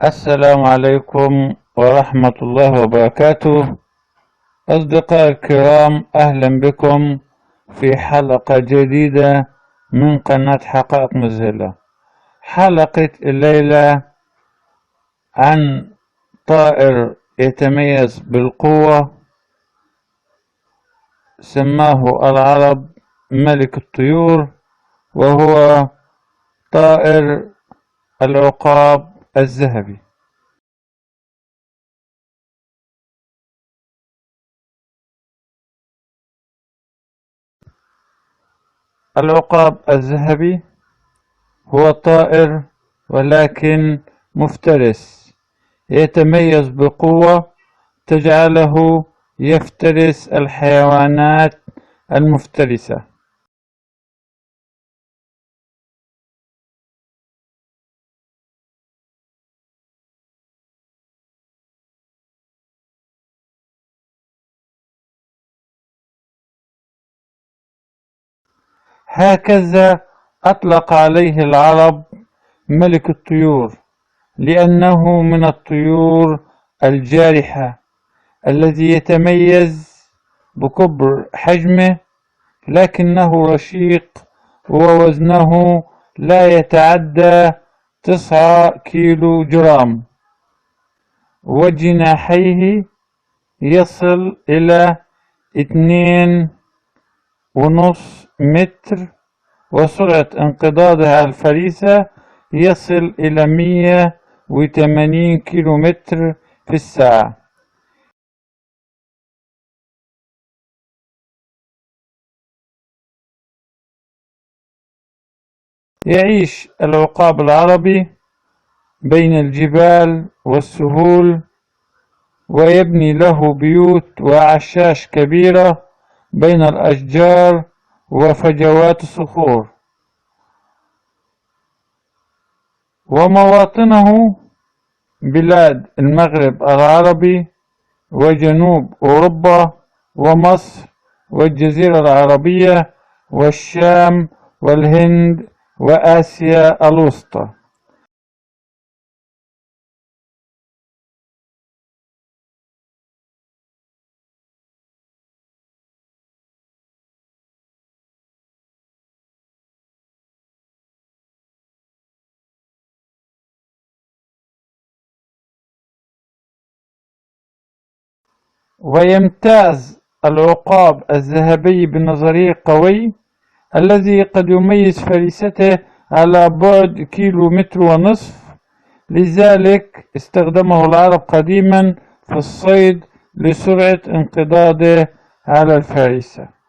السلام عليكم ورحمة الله وبركاته. أصدقائي الكرام، أهلا بكم في حلقة جديدة من قناة حقائق مذهلة. حلقة الليلة عن طائر يتميز بالقوة، سماه العرب ملك الطيور، وهو طائر العقاب الذهبي. العقاب الذهبي هو طائر ولكن مفترس، يتميز بقوة تجعله يفترس الحيوانات المفترسة. هكذا أطلق عليه العرب ملك الطيور، لأنه من الطيور الجارحة الذي يتميز بكبر حجمه، لكنه رشيق ووزنه لا يتعدى 9 كيلو جرام، وجناحيه يصل إلى 2.5 متر، وسرعة انقضاضها الفريسة يصل إلى 180 كيلومتر في الساعة. يعيش العقاب العربي بين الجبال والسهول، ويبني له بيوت وأعشاش كبيرة بين الأشجار وفجوات الصخور، ومواطنه بلاد المغرب العربي وجنوب أوروبا ومصر والجزيرة العربية والشام والهند وآسيا الوسطى. ويمتاز العقاب الذهبي بالنظري القوي الذي قد يميز فريسته على بعد 1.5 كيلو، لذلك استخدمه العرب قديما في الصيد لسرعة انقضاضه على الفريسة.